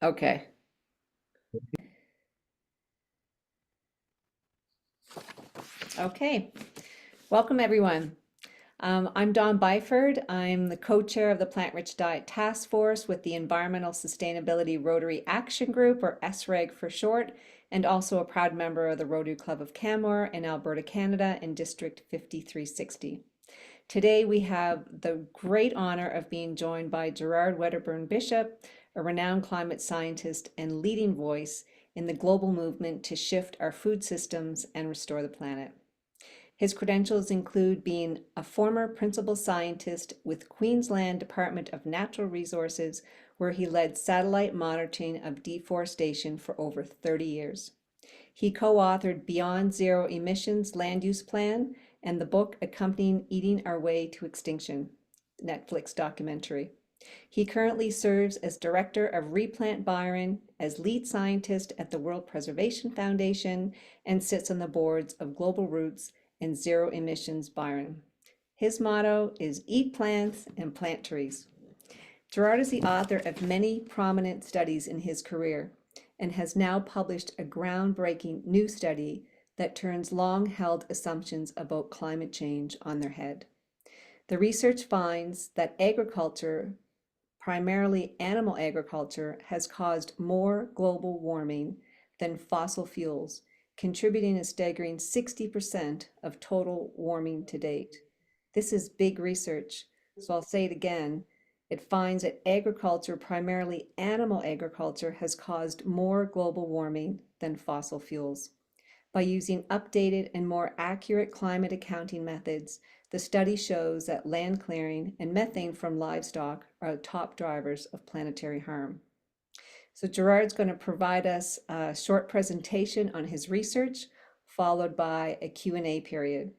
Okay. Okay. Welcome, everyone. I'm Dawn Byford. I'm the co-chair of the Plant-Rich Diet Task Force with the Environmental Sustainability Rotary Action Group, or SREG for short, and also a proud member of the Rotary Club of Canmore in Alberta, Canada, in District 5360. Today, we have the great honor of being joined by Gerard Wedderburn-Bisshop, a renowned climate scientist and leading voice in the global movement to shift our food systems and restore the planet. His credentials include being a former principal scientist with Queensland Department of Natural Resources, where he led satellite monitoring of deforestation for over 30 years. He co-authored Beyond Zero Emissions Land Use Plan and the book accompanying Eating Our Way to Extinction, Netflix documentary. He currently serves as director of Replant Byron, as lead scientist at the World Preservation Foundation, and sits on the boards of Global Roots and Zero Emissions Byron. His motto is Eat Plants and Plant Trees. Gerard is the author of many prominent studies in his career and has now published a groundbreaking new study that turns long-held assumptions about climate change on their head. The research finds that agriculture, primarily animal agriculture, has caused more global warming than fossil fuels, contributing a staggering 60% of total warming to date. This is big research, so I'll say it again. It finds that agriculture, primarily animal agriculture, has caused more global warming than fossil fuels. By using updated and more accurate climate accounting methods, the study shows that land clearing and methane from livestock are the top drivers of planetary harm. So Gerard's going to provide us a short presentation on his research, followed by a Q&A period.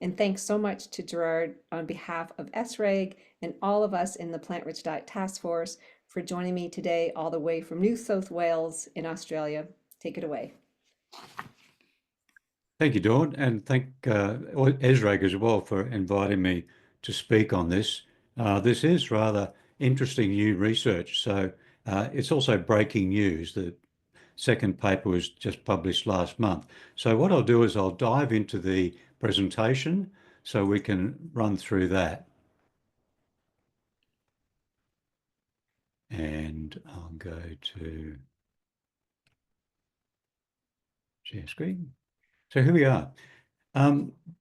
And thanks so much to Gerard on behalf of SREG and all of us in the Plant-Rich Diet Task Force for joining me today all the way from New South Wales in Australia. Take it away. Thank you, Dawn, and thank SREG as well for inviting me to speak on this. This is rather interesting new research, so it's also breaking news. The second paper was just published last month. So what I'll do is I'll dive into the presentation so we can run through that. And I'll go to share screen. So here we are.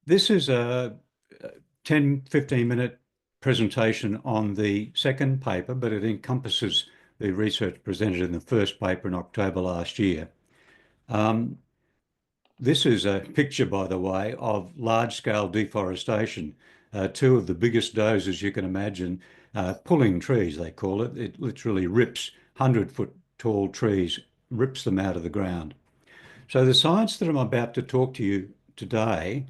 This is a 10-15 minute presentation on the second paper, but it encompasses the research presented in the first paper in October last year. This is a picture, by the way, of large-scale deforestation. Two of the biggest dozers you can imagine, pulling trees, they call it. It literally rips 100-foot tall trees, rips them out of the ground. So the science that I'm about to talk to you today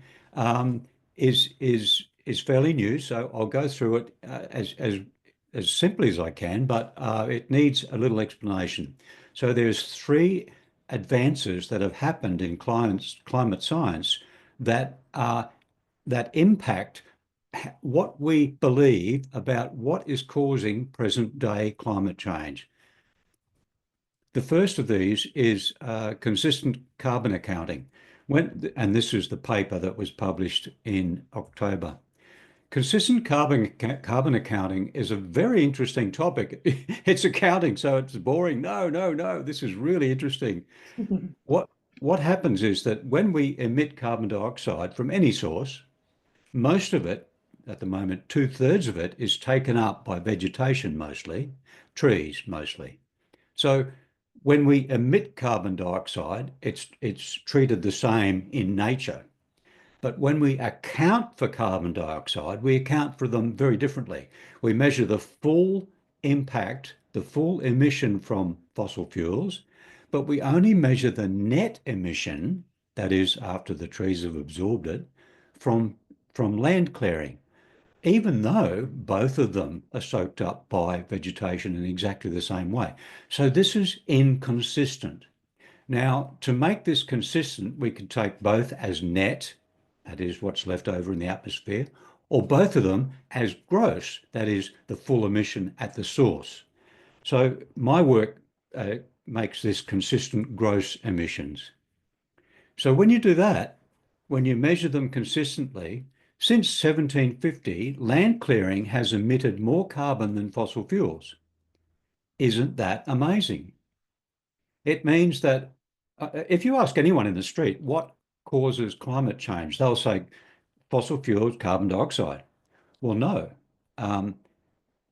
is fairly new, so I'll go through it as simply as I can, but it needs a little explanation. So there's three advances that have happened in climate science that impact what we believe about what is causing present-day climate change. The first of these is consistent carbon accounting, and this is the paper that was published in October. Consistent carbon accounting is a very interesting topic. It's accounting, so it's boring. No, this is really interesting. What happens is that when we emit carbon dioxide from any source, most of it, at the moment, 2/3 of it is taken up by vegetation mostly, trees mostly. So when we emit carbon dioxide, it's treated the same in nature. But when we account for carbon dioxide, we account for them very differently. We measure the full impact, the full emission from fossil fuels, but we only measure the net emission, that is after the trees have absorbed it, from land clearing, even though both of them are soaked up by vegetation in exactly the same way. So this is inconsistent. Now, to make this consistent, we can take both as net, that is what's left over in the atmosphere, or both of them as gross, that is the full emission at the source. So my work makes this consistent gross emissions. So when you do that, when you measure them consistently, since 1750, land clearing has emitted more carbon than fossil fuels. Isn't that amazing? It means that if you ask anyone in the street what causes climate change, they'll say fossil fuels, carbon dioxide. Well, no. Um,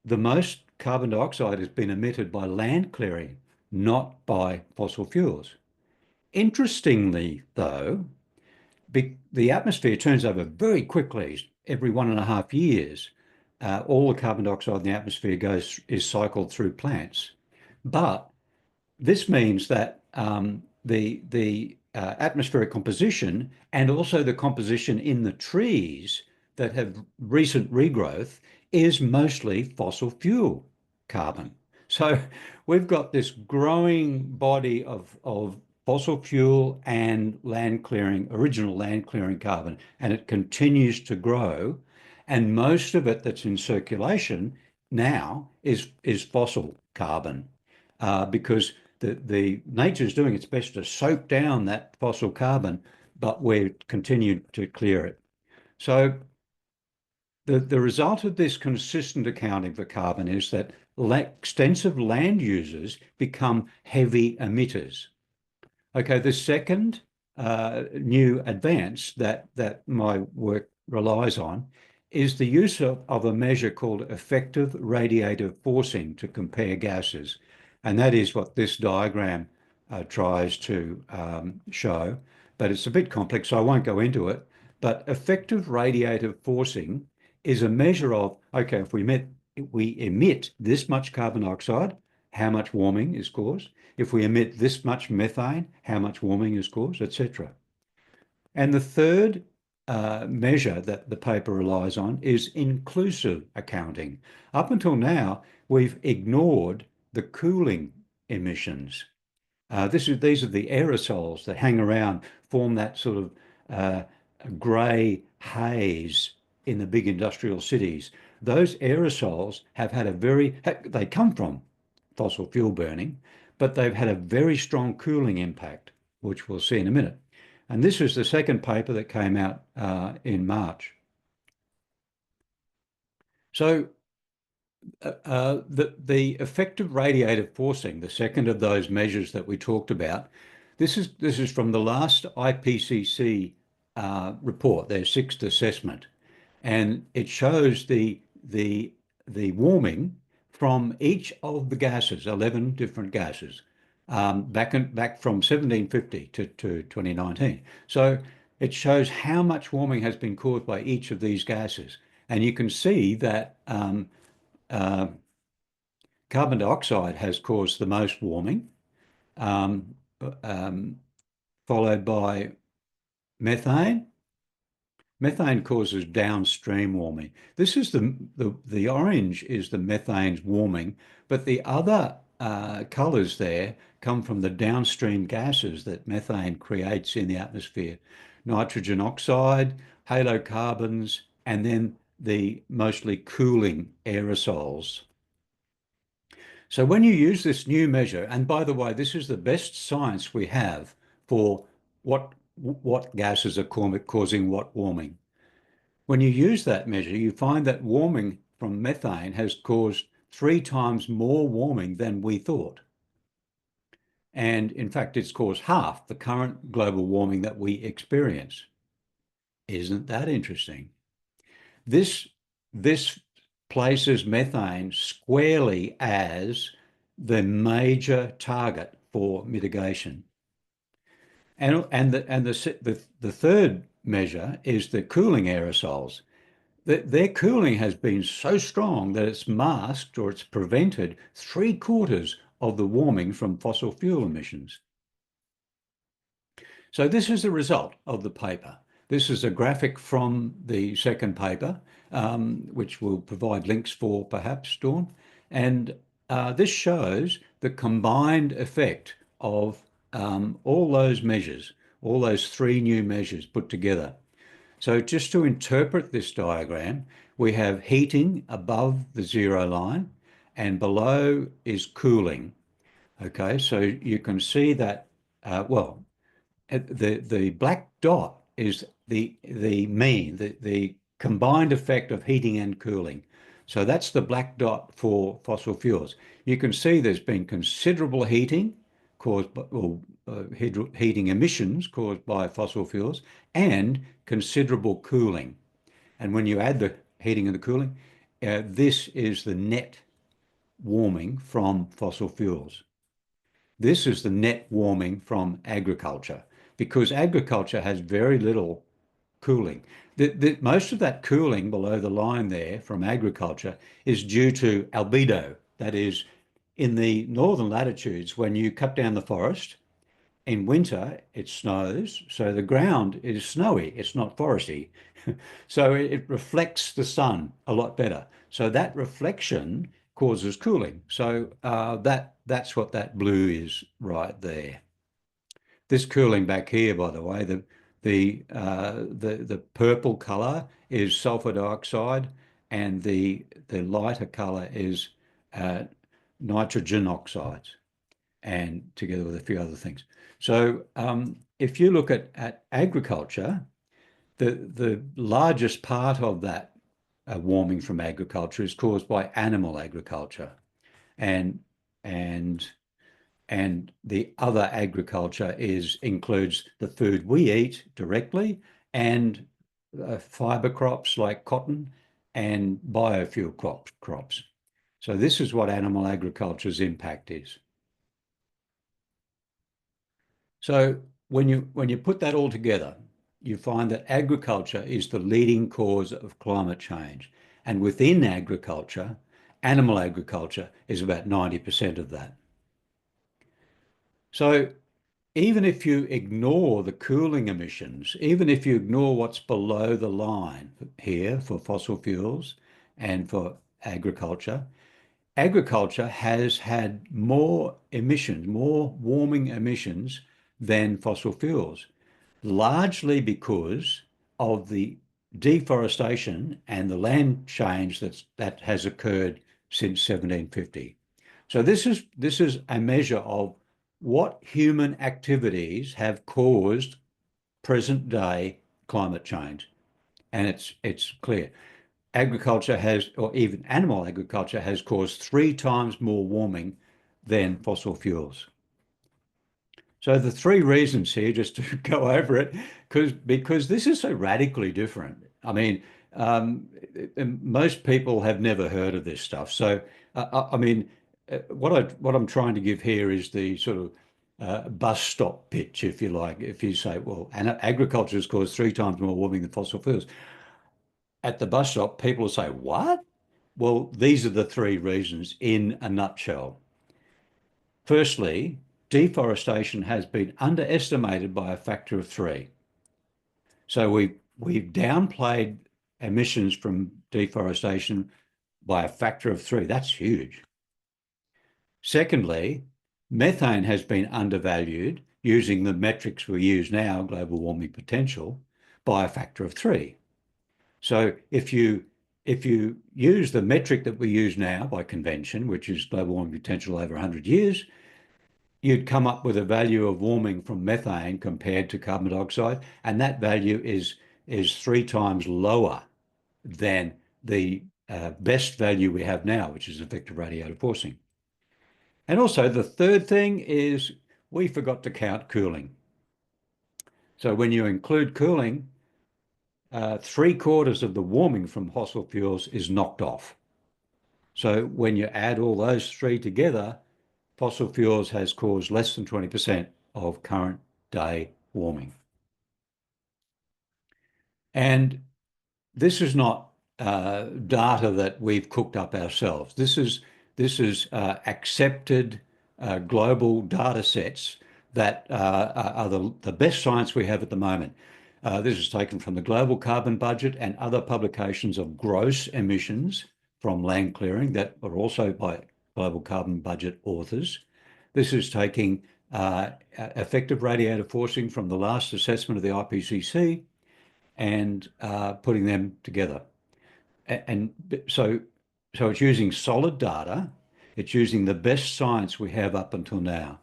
the most carbon dioxide has been emitted by land clearing, not by fossil fuels. Interestingly, though, the atmosphere turns over very quickly every 1.5 years. All the carbon dioxide in the atmosphere is cycled through plants. But this means that the atmospheric composition and also the composition in the trees that have recent regrowth is mostly fossil fuel carbon. So we've got this growing body of fossil fuel and land clearing, original land clearing carbon, and it continues to grow. And most of it that's in circulation now is fossil carbon because the nature is doing its best to soak down that fossil carbon, but we're continuing to clear it. So the result of this consistent accounting for carbon is that extensive land users become heavy emitters. Okay, the second new advance that my work relies on is the use of a measure called effective radiative forcing to compare gases. And that is what this diagram tries to show, but it's a bit complex, so I won't go into it. But effective radiative forcing is a measure of, okay, if we emit this much carbon dioxide, how much warming is caused? If we emit this much methane, how much warming is caused, etc. And the third measure that the paper relies on is inclusive accounting. Up until now, we've ignored the cooling emissions. These are the aerosols that hang around, form that sort of grey haze in the big industrial cities. Those aerosols have had they come from fossil fuel burning, but they've had a very strong cooling impact, which we'll see in a minute. And this is the second paper that came out in March. So the effective radiative forcing, the second of those measures that we talked about, this is from the last IPCC report, their sixth assessment, and it shows the warming from each of the gases, 11 different gases, back from 1750 to 2019. So it shows how much warming has been caused by each of these gases, and you can see that carbon dioxide has caused the most warming, um, followed by methane. Methane causes downstream warming. This is the orange is the methane's warming, but the other colors there come from the downstream gases that methane creates in the atmosphere. Nitrogen oxide, halocarbons, and then the mostly cooling aerosols. So when you use this new measure, and by the way, this is the best science we have for what gases are causing what warming. When you use that measure, you find that warming from methane has caused 3 times more warming than we thought. And in fact, it's caused half the current global warming that we experience. Isn't that interesting? This places methane squarely as the major target for mitigation. And the third measure is the cooling aerosols. Their cooling has been so strong that it's masked or it's prevented 3/4 of the warming from fossil fuel emissions. So this is the result of the paper. This is a graphic from the second paper, which we'll provide links for perhaps, Dawn. And this shows the combined effect of all those measures, all those 3 new measures put together. So just to interpret this diagram, we have heating above the zero line and below is cooling. Okay, so you can see that, the black dot is the mean, the combined effect of heating and cooling. So that's the black dot for fossil fuels. You can see there's been considerable heating caused by, heating emissions caused by fossil fuels and considerable cooling. And when you add the heating and the cooling, this is the net warming from fossil fuels. This is the net warming from agriculture because agriculture has very little cooling. Most of that cooling below the line there from agriculture is due to albedo. That is, in the northern latitudes, when you cut down the forest, in winter it snows, so the ground is snowy, it's not foresty. So it reflects the sun a lot better. So that reflection causes cooling. So that's what that blue is right there. This cooling back here, by the way, the purple color is sulfur dioxide, and the lighter color is nitrogen oxides, and together with a few other things. So if you look at agriculture, the largest part of that warming from agriculture is caused by animal agriculture, and and and the other agriculture includes the food we eat directly and fiber crops like cotton and biofuel crops. So this is what animal agriculture's impact is. So when you put that all together, you find that agriculture is the leading cause of climate change. And within agriculture, animal agriculture is about 90% of that. So even if you ignore the cooling emissions, even if you ignore what's below the line here for fossil fuels and for agriculture, agriculture has had more emissions, more warming emissions than fossil fuels, largely because of the deforestation and the land change that has occurred since 1750. So this is a measure of what human activities have caused present day climate change. And it's clear. Agriculture has, or even animal agriculture has caused 3 times more warming than fossil fuels. So the 3 reasons here, just to go over it, because this is so radically different. I mean, most people have never heard of this stuff. So, I mean, what I'm trying to give here is the sort of bus stop pitch, if you like. If you say, well, agriculture has caused 3 times more warming than fossil fuels, at the bus stop, people will say, what? Well, these are the 3 reasons in a nutshell. Firstly, deforestation has been underestimated by a factor of 3. So we've downplayed emissions from deforestation by a factor of 3. That's huge. Secondly, methane has been undervalued using the metrics we use now, global warming potential, by a factor of 3. So if you use the metric that we use now by convention, which is global warming potential over 100 years, you'd come up with a value of warming from methane compared to carbon dioxide, and that value is 3 times lower than the best value we have now, which is effective radiative forcing. And also the third thing is we forgot to count cooling. So when you include cooling, 3/4 of the warming from fossil fuels is knocked off. So when you add all those 3 together, fossil fuels has caused less than 20% of current day warming. And this is not data that we've cooked up ourselves. This is accepted global data sets that are the best science we have at the moment. This is taken from the Global Carbon Budget and other publications of gross emissions from land clearing that are also by Global Carbon Budget authors. This is taking effective radiative forcing from the last assessment of the IPCC and putting them together. And so it's using solid data. It's using the best science we have up until now.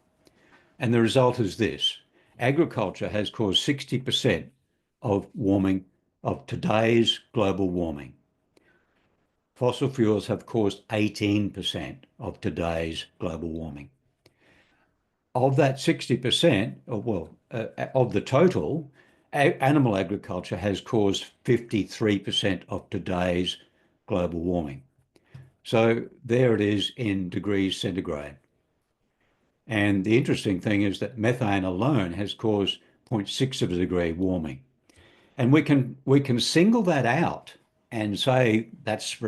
And the result is this: agriculture has caused 60% of warming, of today's global warming. Fossil fuels have caused 18% of today's global warming. Of that 60%, of the total, animal agriculture has caused 53% of today's global warming. So there it is in degrees centigrade. And the interesting thing is that methane alone has caused 0.6 of a degree warming. And we can single that out and say that's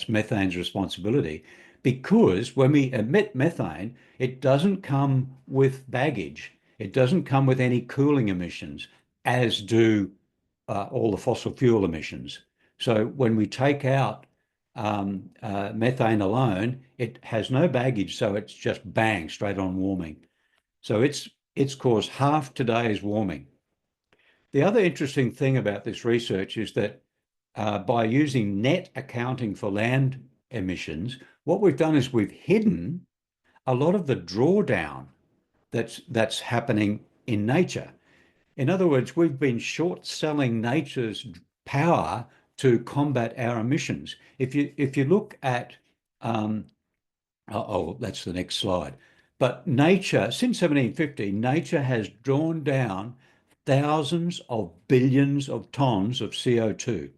methane's responsibility, because when we emit methane, it doesn't come with baggage. It doesn't come with any cooling emissions, as do all the fossil fuel emissions. So when we take out methane alone, it has no baggage, so it's just bang straight on warming. So it's caused half today's warming. The other interesting thing about this research is that by using net accounting for land emissions, what we've done is we've hidden a lot of the drawdown that's happening in nature. In other words, we've been short selling nature's power to combat our emissions. If you look at that's the next slide. But nature, since 1750, nature has drawn down thousands of billions of tons of CO2.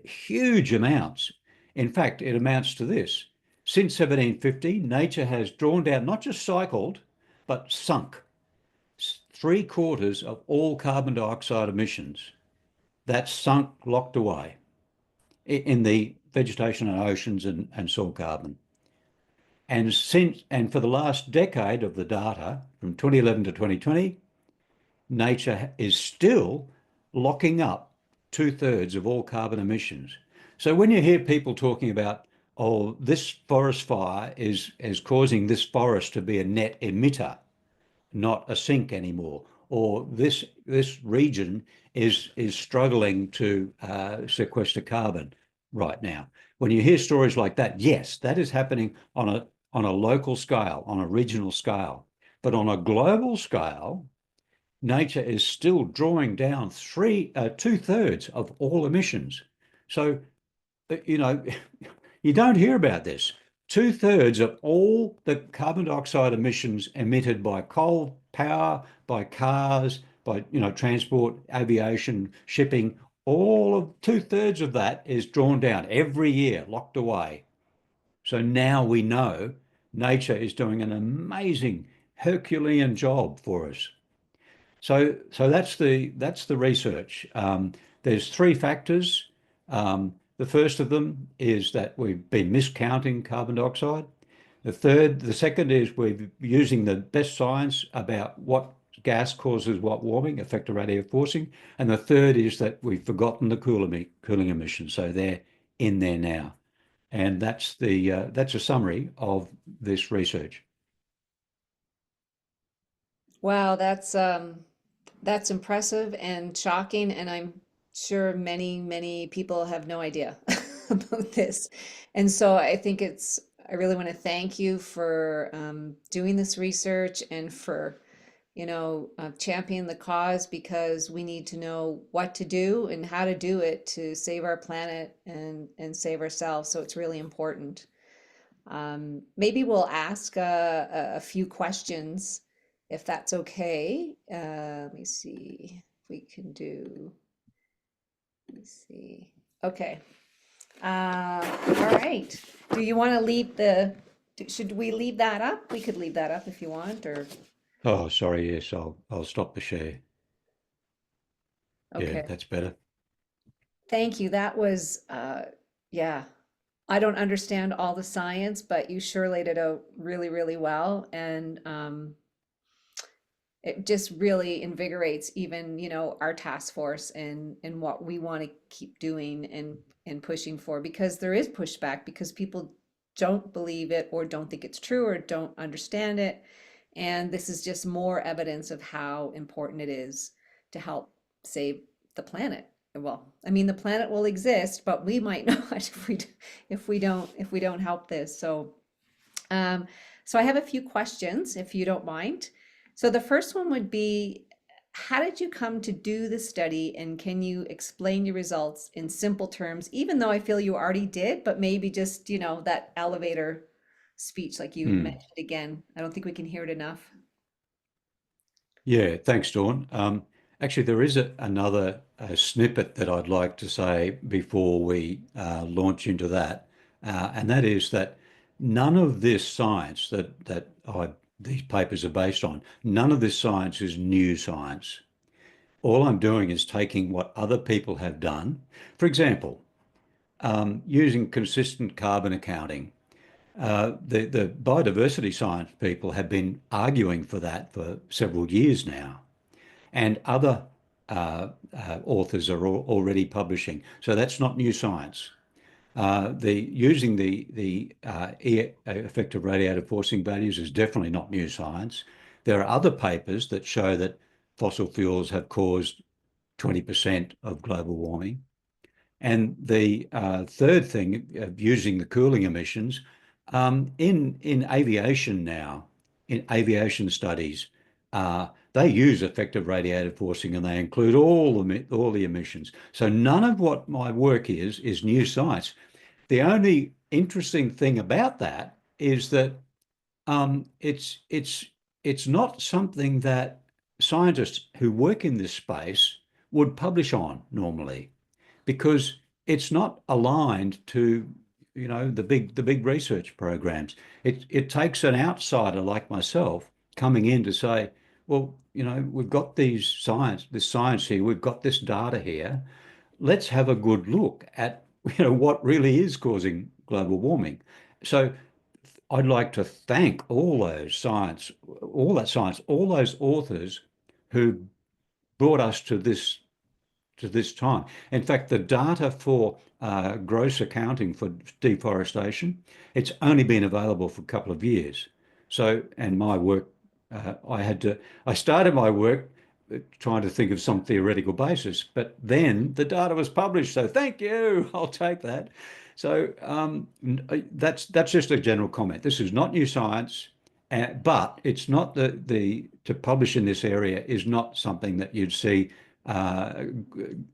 Huge amounts. In fact, it amounts to this. Since 1750, nature has drawn down, not just cycled, but sunk 3/4 of all carbon dioxide emissions. That's sunk, locked away in the vegetation and oceans and soil carbon. And for the last decade of the data, from 2011 to 2020, nature is still locking up 2/3 of all carbon emissions. So when you hear people talking about, oh, this forest fire is causing this forest to be a net emitter, not a sink anymore, or this region is struggling to sequester carbon right now. When you hear stories like that, yes, that is happening on a local scale, on a regional scale, but on a global scale, nature is still drawing down 2/3 of all emissions. So, you know, you don't hear about this. 2/3 of all the carbon dioxide emissions emitted by coal power, by cars, by transport, aviation, shipping, all of 2/3 of that is drawn down every year, locked away. So now we know nature is doing an amazing Herculean job for us. So that's the research. There's three factors. The first of them is that we've been miscounting carbon dioxide. The second is we're using the best science about what gas causes what warming, effective radiative forcing. And the third is that we've forgotten the cooling emissions. So they're in there now. And that's a summary of this research. Wow, that's impressive and shocking, and I'm sure many, many people have no idea about this. And so I really want to thank you for doing this research and for, championing the cause, because we need to know what to do and how to do it to save our planet and save ourselves. So it's really important. Maybe we'll ask a few questions if that's okay. Let me see if we can do, let me see. Okay. All right. Do you want to should we leave that up? We could leave that up if you want, or, Oh, sorry. Yes, I'll stop the share. Yeah, okay. that's better. Thank you. That was, yeah. I don't understand all the science, but you sure laid it out really, really well. And it just really invigorates even, our task force and what we want to keep doing and pushing for, because there is pushback because people don't believe it or don't think it's true or don't understand it. And this is just more evidence of how important it is to help save the planet. Well, I mean, the planet will exist, but we might not if we don't help this. Um, so I have a few questions, if you don't mind. So the first one would be, how did you come to do the study, and can you explain your results in simple terms, even though I feel you already did, but maybe just, that elevator speech like you Hmm. mentioned again. I don't think we can hear it enough. Yeah, thanks, Dawn. Actually, there is another snippet that I'd like to say before we launch into that, and that is that none of this science these papers are based on, none of this science is new science. All I'm doing is taking what other people have done. For example, using consistent carbon accounting. The biodiversity science people have been arguing for that for several years now, and other authors are already publishing. So that's not new science. The using the effective radiative forcing values is definitely not new science. There are other papers that show that fossil fuels have caused 20% of global warming. And the third thing, using the cooling emissions, in aviation now, in aviation studies, they use effective radiative forcing, and they include all the emissions. So none of what my work is new science. The only interesting thing about that is that um, it's it's it's not something that scientists who work in this space would publish on normally, because it's not aligned to, the big research programs. It takes an outsider like myself coming in to say, well, we've got this science here, we've got this data here. Let's have a good look at what really is causing global warming. So I'd like to thank all those authors who brought us to this time. In fact, the data for gross accounting for deforestation, it's only been available for a couple of years. So, and my work, I started my work trying to think of some theoretical basis, but then the data was published. So thank you, I'll take that. So that's just a general comment. This is not new science. But it's not to publish in this area is not something that you'd see uh,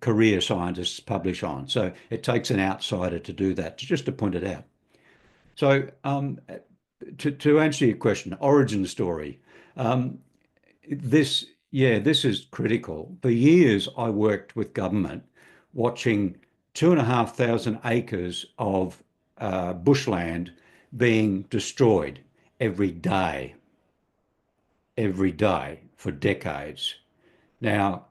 career scientists publish on. So it takes an outsider to do that, just to point it out. So to answer your question, origin story. Um, this is critical. For years, I worked with government watching 2,500 acres of bushland being destroyed every day, every day for decades. Now,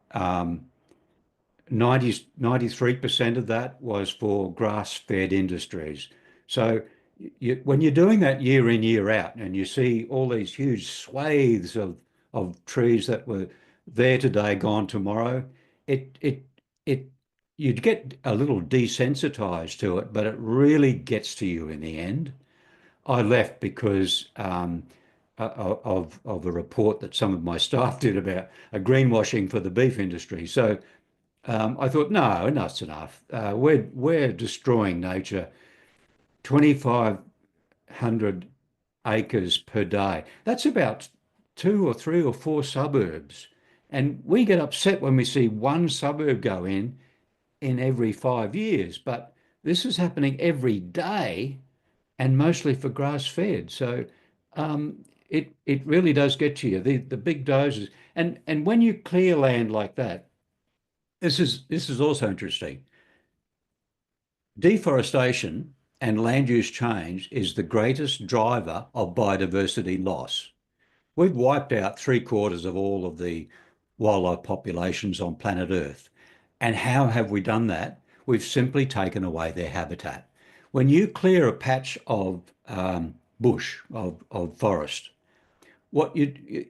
93% of that was for grass-fed industries. So when you're doing that year in, year out, and you see all these huge swathes of trees that were there today, gone tomorrow, it it it you'd get a little desensitized to it, but it really gets to you in the end. I left because of a report that some of my staff did about a greenwashing for the beef industry. So I thought, no, enough's enough. We're destroying nature. 2,500 acres per day. That's about two or three or four suburbs, and we get upset when we see one suburb go in every 5 years. But this is happening every day, and mostly for grass fed. So it really does get to you. The big doses, and when you clear land like that, this is also interesting. Deforestation and land use change is the greatest driver of biodiversity loss. We've wiped out three-quarters of all of the wildlife populations on planet Earth. And how have we done that? We've simply taken away their habitat. When you clear a patch of bush, of forest, what the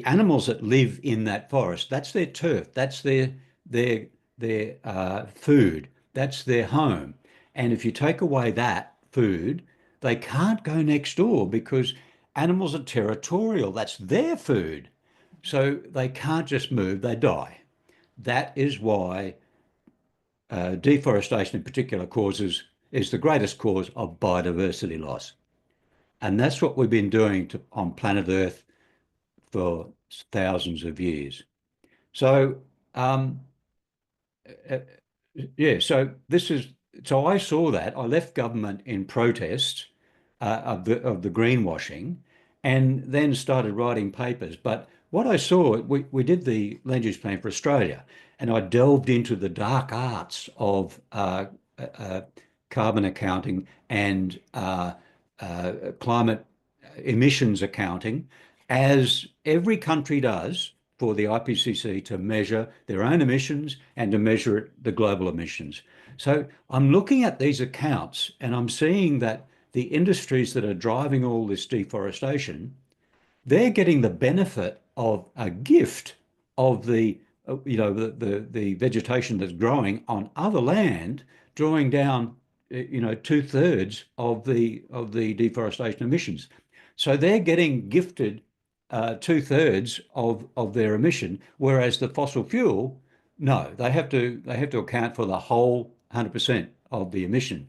animals that live in that forest, that's their turf, that's their food, that's their home. And if you take away that food, they can't go next door because animals are territorial. That's their food. So they can't just move, they die. that is why deforestation in particular is the greatest cause of biodiversity loss. And that's what we've been doing on planet Earth for thousands of years. So, um, uh, yeah, so I saw that. I left government in protest of the greenwashing, and then started writing papers. But what I saw, we did the land use plan for Australia, and I delved into the dark arts of uh, carbon accounting and climate emissions accounting, as every country does for the IPCC to measure their own emissions and to measure the global emissions. So I'm looking at these accounts and I'm seeing that the industries that are driving all this deforestation, they're getting the benefit of a gift of the vegetation that's growing on other land, drawing down 2/3 of the deforestation emissions. So they're getting gifted 2/3 of their emission, whereas the fossil fuel, no, they have to account for the whole 100% of the emission.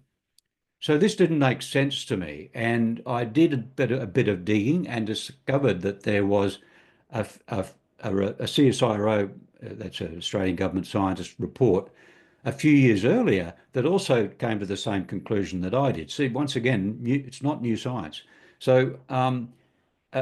So this didn't make sense to me, and I did a bit of digging and discovered that there was a CSIRO, that's an Australian government scientist report, a few years earlier that also came to the same conclusion that I did. See, once again, it's not new science. So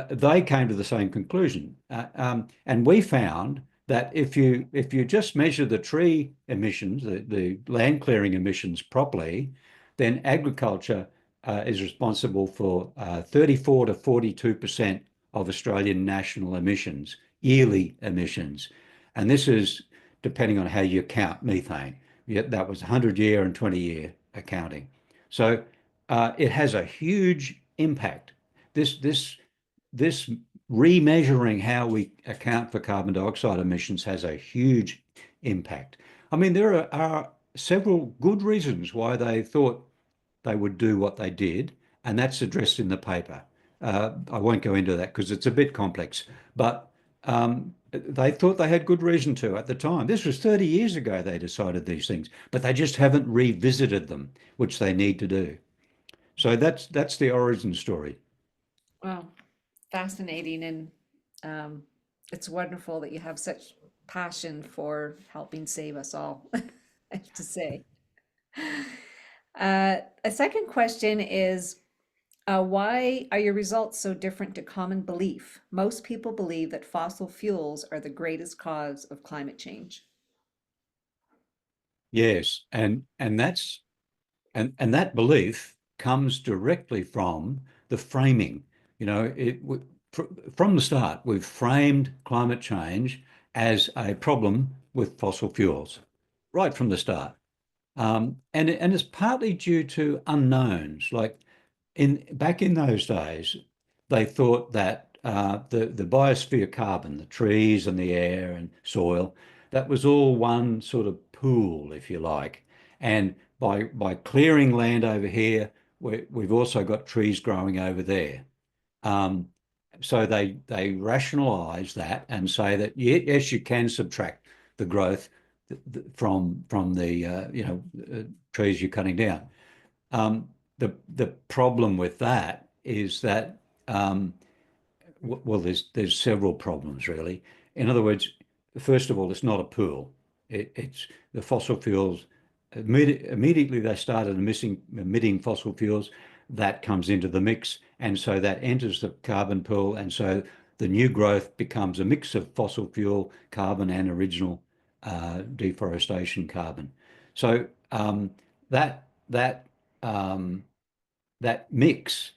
they came to the same conclusion, and we found that if you just measure the tree emissions, the land clearing emissions properly, then agriculture is responsible for 34 to 42% of Australian national emissions, yearly emissions, and this is depending on how you count methane. Yeah, that was 100-year and 20-year accounting. So it has a huge impact. This remeasuring how we account for carbon dioxide emissions has a huge impact. I mean, there are several good reasons why they thought they would do what they did, and that's addressed in the paper. I won't go into that because it's a bit complex, but they thought they had good reason to at the time. This was 30 years ago they decided these things, but they just haven't revisited them, which they need to do. So that's the origin story. Wow, fascinating. And um, it's wonderful that you have such passion for helping save us all, I have to say. A second question is, why are your results so different to common belief? Most people believe that fossil fuels are the greatest cause of climate change. Yes, and that belief comes directly from the framing. You know, from the start, we've framed climate change as a problem with fossil fuels, right from the start. And it's partly due to unknowns. Like back in those days, they thought that the biosphere carbon, the trees and the air and soil, that was all one sort of pool, if you like. And by clearing land over here, we've also got trees growing over there. Um, so they rationalise that and say that yes, you can subtract the growth from the trees you're cutting down. The problem with that is that well, there's several problems really. In other words, first of all, it's not a pool. It's the fossil fuels. Immediately they started emitting fossil fuels, that comes into the mix, and so that enters the carbon pool, and so the new growth becomes a mix of fossil fuel carbon and original deforestation carbon. So that that um, that mix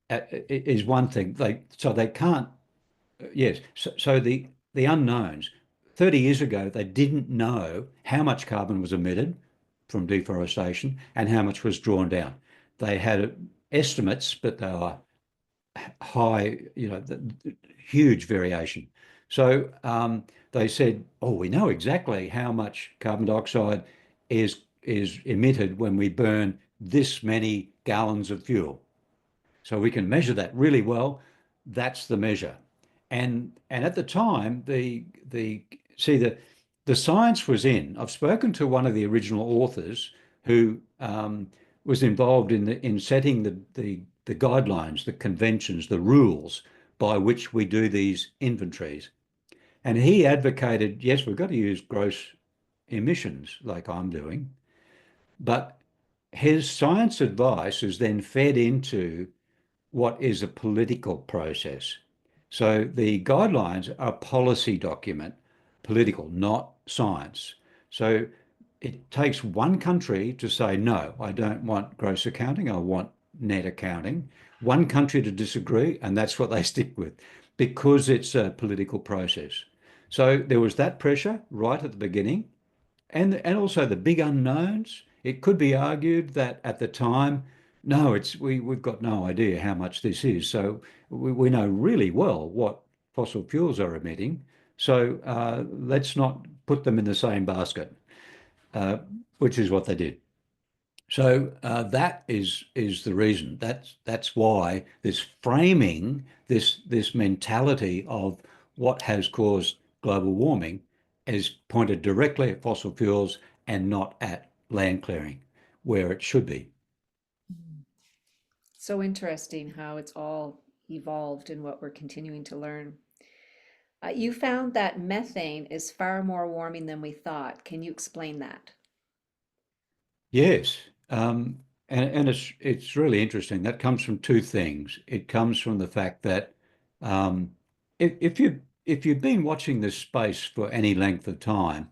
is one thing. They can't. Yes. So the unknowns. 30 years ago, they didn't know how much carbon was emitted from deforestation and how much was drawn down. They had estimates, but they were high, huge variation. So they said, "Oh, we know exactly how much carbon dioxide is emitted when we burn this many gallons of fuel." So we can measure that really well. That's the measure. And at the time, the see the the science was in. I've spoken to one of the original authors who was involved in setting the guidelines, the conventions, the rules by which we do these inventories. And he advocated, yes, we've got to use gross emissions like I'm doing, but his science advice is then fed into what is a political process. So the guidelines are a policy document, political, not science. So it takes one country to say, no, I don't want gross accounting, I want net accounting. One country to disagree, and that's what they stick with because it's a political process. So there was that pressure right at the beginning and also the big unknowns. It could be argued that at the time, no, we've got no idea how much this is. So we know really well what fossil fuels are emitting. So let's not put them in the same basket, uh, which is what they did. So that is the reason. That's why this framing, this mentality of what has caused global warming is pointed directly at fossil fuels and not at land clearing, where it should be. So interesting how it's all evolved and what we're continuing to learn. You found that methane is far more warming than we thought. Can you explain that? Yes, and it's really interesting. That comes from two things. It comes from the fact that um, if you've been watching this space for any length of time,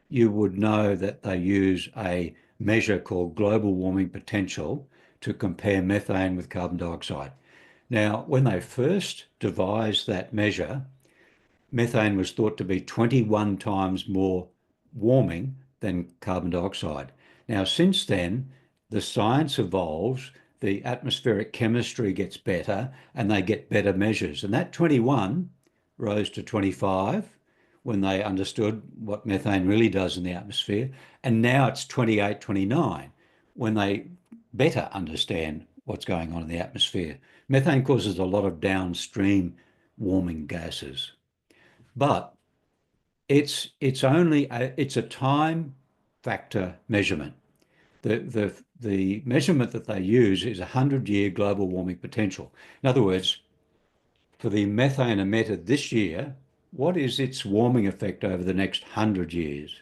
you would know that they use a measure called global warming potential to compare methane with carbon dioxide. Now, when they first devised that measure, methane was thought to be 21 times more warming than carbon dioxide. Now, since then, the science evolves, the atmospheric chemistry gets better, and they get better measures. And that 21 rose to 25 when they understood what methane really does in the atmosphere. And now it's 28, 29 when they better understand what's going on in the atmosphere. Methane causes a lot of downstream warming gases. But it's a time factor measurement. The measurement that they use is a 100-year global warming potential. In other words, for the methane emitted this year, what is its warming effect over the next 100 years?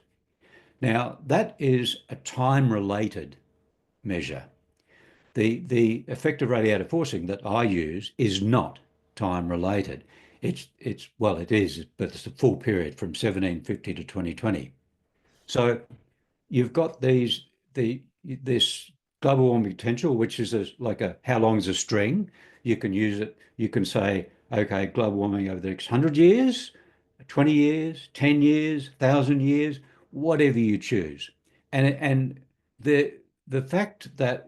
Now, that is a time-related measure. The effective radiative forcing that I use is not time related. It's well, it is, but it's a full period from 1750 to 2020. So you've got this global warming potential, which is like a how long is a string. You can use it. You can say, okay, global warming over the next 100 years, 20 years, 10 years, 1,000 years, whatever you choose. And the the fact that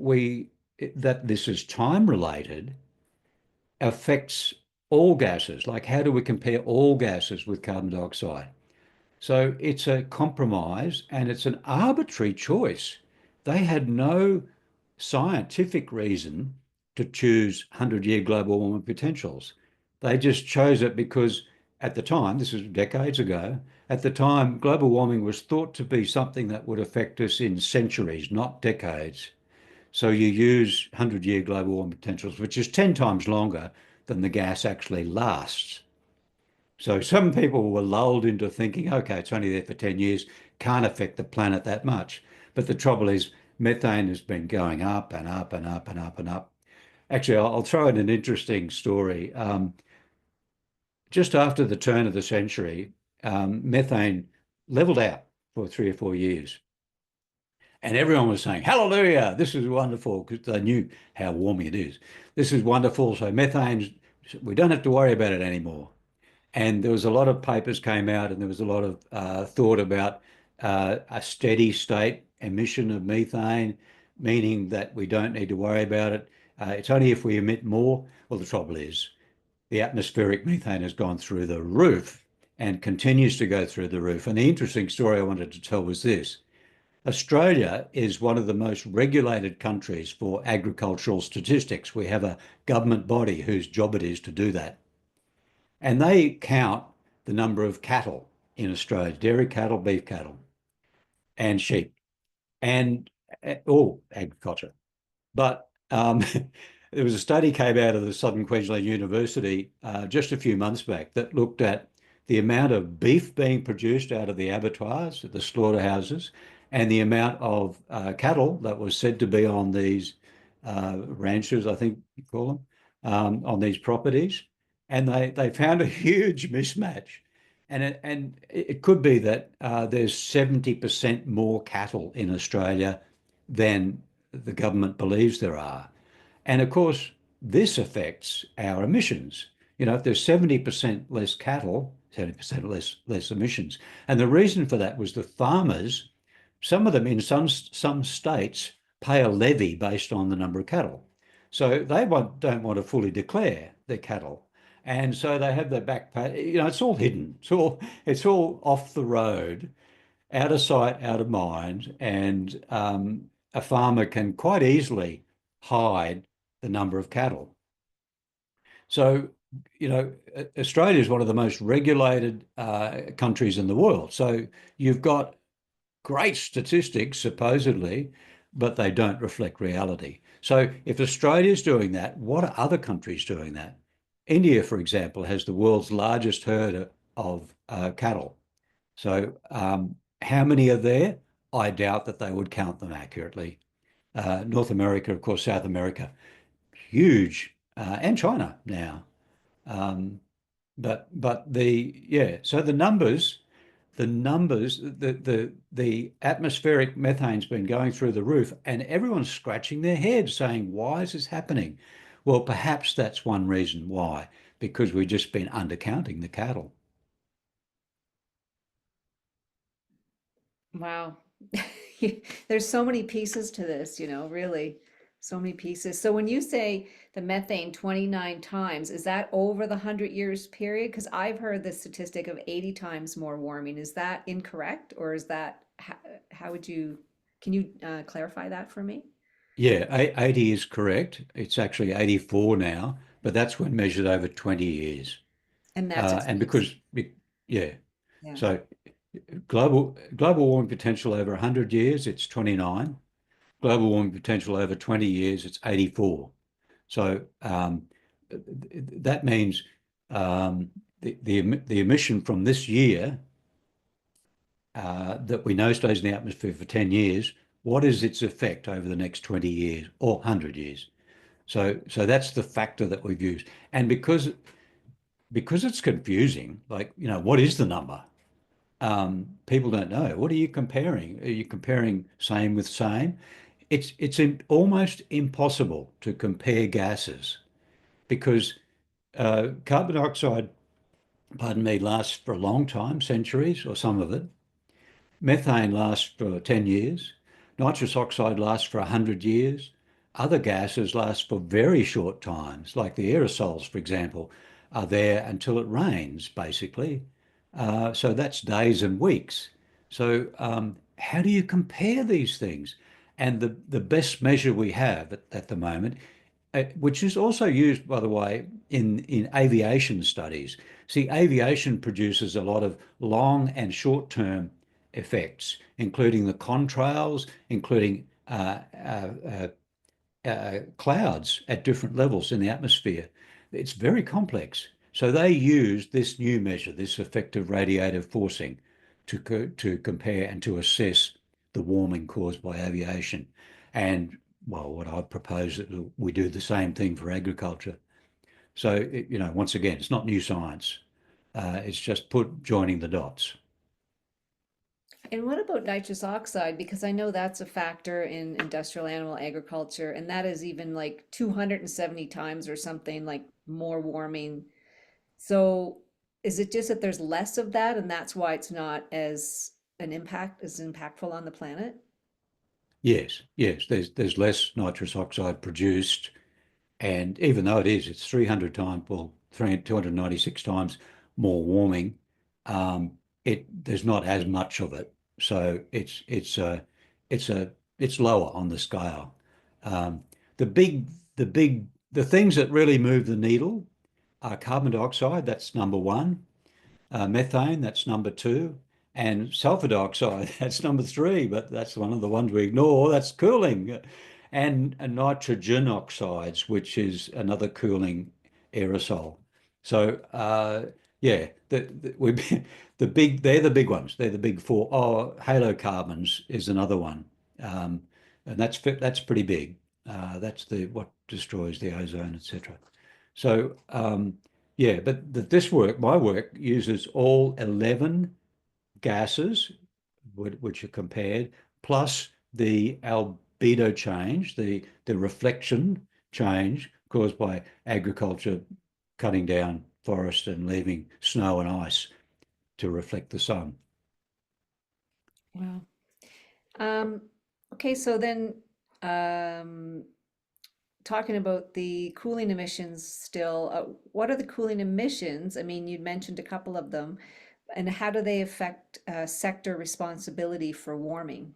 this is time related affects all gases. Like, how do we compare all gases with carbon dioxide? So it's a compromise and it's an arbitrary choice. They had no scientific reason to choose 100-year global warming potentials. They just chose it because at the time, this is decades ago, at the time, global warming was thought to be something that would affect us in centuries, not decades. So you use 100-year global warming potentials, which is 10 times longer than the gas actually lasts. So some people were lulled into thinking, okay, it's only there for 10 years, can't affect the planet that much. But the trouble is, methane has been going up and up and up and up and up. Actually, I'll throw in an interesting story. Just after the turn of the century, methane leveled out for 3 or 4 years. And everyone was saying, hallelujah, this is wonderful, because they knew how warming it is. This is wonderful. So methane, we don't have to worry about it anymore. And there was a lot of papers came out and there was a lot of thought about a steady state emission of methane, meaning that we don't need to worry about it. It's only if we emit more. Well, the trouble is the atmospheric methane has gone through the roof and continues to go through the roof. And the interesting story I wanted to tell was this. Australia is one of the most regulated countries for agricultural statistics. We have a government body whose job it is to do that. And they count the number of cattle in Australia, dairy cattle, beef cattle, and sheep, and all agriculture. But there was a study came out of the Southern Queensland University just a few months back that looked at the amount of beef being produced out of the abattoirs, the slaughterhouses, and the amount of cattle that was said to be on these ranches, I think you call them, on these properties. And they found a huge mismatch. And it could be that there's 70% more cattle in Australia than the government believes there are. And of course, this affects our emissions. You know, if there's 70% less cattle, 70% less emissions. And the reason for that was the farmers, some of them in some states pay a levy based on the number of cattle. So they don't want to fully declare their cattle. And so they have their back pay, you know, it's all hidden. It's all off the road, out of sight, out of mind, and a farmer can quite easily hide the number of cattle. So, you know, Australia is one of the most regulated countries in the world. So you've got great statistics, supposedly, but they don't reflect reality. So if Australia's doing that, what are other countries doing that? India, for example, has the world's largest herd of cattle. So how many are there? I doubt that they would count them accurately. North America, of course, South America, huge, and China now. Um, but so the atmospheric methane's been going through the roof, and everyone's scratching their heads saying, why is this happening? Well, perhaps that's one reason why, because we've just been undercounting the cattle. Wow. There's so many pieces to this, really. So many pieces. So when you say the methane 29 times, is that over the 100 years period? Because I've heard the statistic of 80 times more warming. Is that incorrect? Or is that, how would you, can you clarify that for me? Yeah, 80 is correct. It's actually 84 now, but that's when measured over 20 years. And that's And it's yeah, yeah. so global warming potential over 100 years, it's 29. Global warming potential over 20 years, it's 84. So that means the emission from this year that we know stays in the atmosphere for 10 years, what is its effect over the next 20 years or 100 years? So that's the factor that we've used. And because it's confusing, like, you know, what is the number? People don't know. What are you comparing? Are you comparing same with same? It's almost impossible to compare gases because carbon dioxide, pardon me, lasts for a long time, centuries, or some of it. Methane lasts for 10 years. Nitrous oxide lasts for 100 years. Other gases last for very short times, like the aerosols, for example, are there until it rains, basically. So that's days and weeks. So how do you compare these things? And the best measure we have at the moment, which is also used, by the way, in aviation studies. See, aviation produces a lot of long and short-term effects, including the contrails, including clouds at different levels in the atmosphere. It's very complex. So they use this new measure, this effective radiative forcing, to compare and to assess the warming caused by aviation. And well, what I propose that we do the same thing for agriculture. So, you know, once again, it's not new science. It's just joining the dots. And what about nitrous oxide? Because I know that's a factor in industrial animal agriculture, and that is even like 270 times or something like more warming. So is it just that there's less of that and that's why it's not as impactful on the planet? Yes. There's less nitrous oxide produced. And even though it's 300 times, well, 296 times more warming, there's not as much of it. So it's lower on the scale. Um, the big the things that really move the needle are carbon dioxide. That's number one. Methane, that's number two. And sulfur dioxide, that's number three, but that's one of the ones we ignore. That's cooling. And nitrogen oxides, which is another cooling aerosol. So yeah, they're the big ones. They're the big four. Oh, halocarbons is another one, and that's pretty big. That's the what destroys the ozone, etc. So yeah, but this work, my work, uses all 11 gases, which are compared, plus the albedo change, the reflection change caused by agriculture cutting down forest and leaving snow and ice to reflect the sun. Wow. Um, okay, so then um, talking about the cooling emissions still, what are the cooling emissions? I mean, you'd mentioned a couple of them, and how do they affect sector responsibility for warming?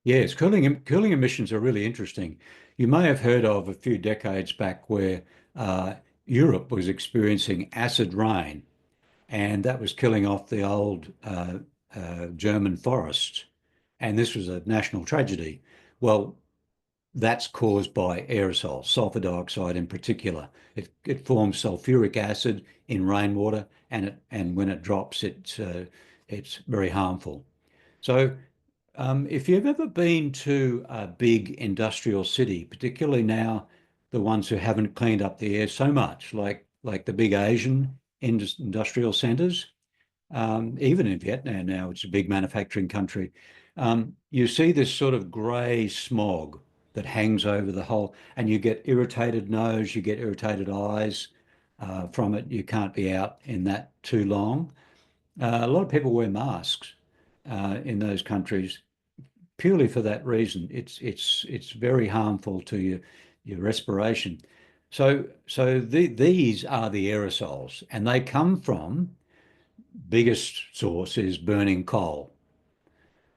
Yes, cooling emissions are really interesting. You may have heard of a few decades back where uh, Europe was experiencing acid rain, and that was killing off the old German forests. And this was a national tragedy. Well, that's caused by aerosols, sulfur dioxide in particular. It forms sulfuric acid in rainwater, and when it drops, it's very harmful. So if you've ever been to a big industrial city, particularly now the ones who haven't cleaned up the air so much, like the big Asian industrial centers, even in Vietnam now, which is a big manufacturing country, you see this sort of grey smog that hangs over the whole, and you get irritated nose, you get irritated eyes from it. You can't be out in that too long. A lot of people wear masks in those countries purely for that reason. It's very harmful to your respiration. These are the aerosols, and they come from biggest source is burning coal.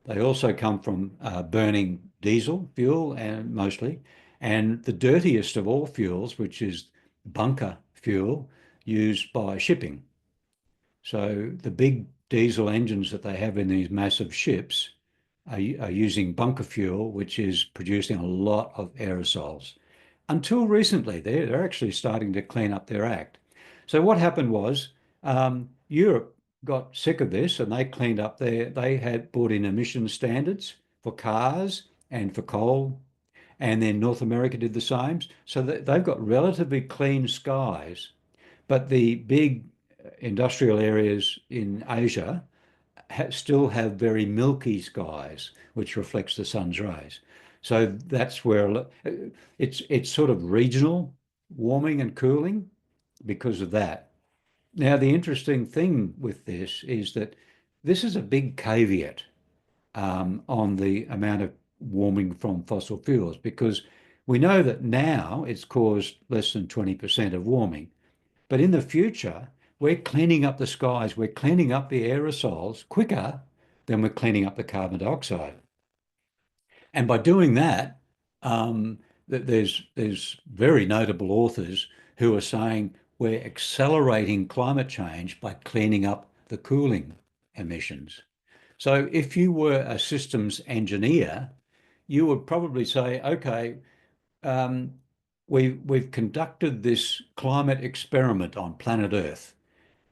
They also come from burning diesel fuel and mostly, and the dirtiest of all fuels, which is bunker fuel used by shipping. So the big diesel engines that they have in these massive ships are using bunker fuel, which is producing a lot of aerosols. Until recently, they're actually starting to clean up their act. So what happened was Europe got sick of this and they cleaned up they had brought in emission standards for cars and for coal. And then North America did the same. So they've got relatively clean skies. But the big industrial areas in Asia still have very milky skies, which reflects the sun's rays. So that's where it's sort of regional warming and cooling because of that. Now, the interesting thing with this is that this is a big caveat on the amount of warming from fossil fuels because we know that now it's caused less than 20% of warming. But in the future, we're cleaning up the skies, we're cleaning up the aerosols quicker than we're cleaning up the carbon dioxide. And by doing that, there's very notable authors who are saying we're accelerating climate change by cleaning up the cooling emissions. So if you were a systems engineer, you would probably say, okay, um, we've conducted this climate experiment on planet Earth.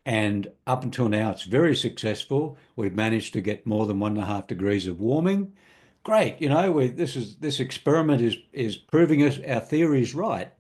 And up until now, it's very successful. We've managed to get more than 1.5 degrees of warming. Great, this experiment is proving us our theory is right.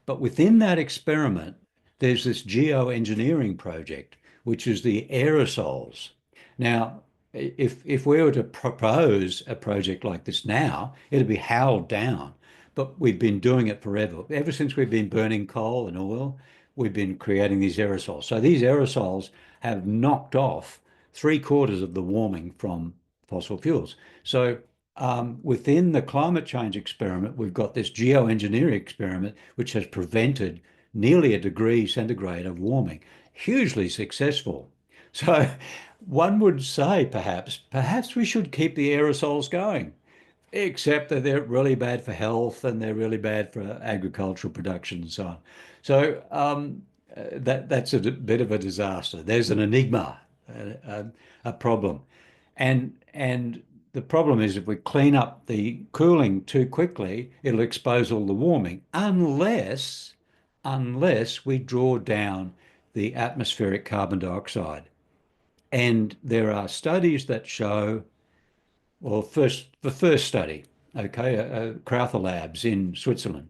But within that experiment, there's this geoengineering project, which is the aerosols. Now, if we were to propose a project like this now, it'd be howled down. But we've been doing it forever. Ever since we've been burning coal and oil, we've been creating these aerosols. So these aerosols have knocked off three-quarters of the warming from fossil fuels. So within the climate change experiment, we've got this geoengineering experiment, which has prevented nearly 1 degree centigrade of warming. Hugely successful. So one would say perhaps we should keep the aerosols going, except that they're really bad for health and they're really bad for agricultural production and so on. So that's a bit of a disaster. There's an enigma, a problem, and the problem is if we clean up the cooling too quickly, it'll expose all the warming, unless we draw down the atmospheric carbon dioxide. And there are studies that show, well, the first study, okay, Crowther Labs in Switzerland.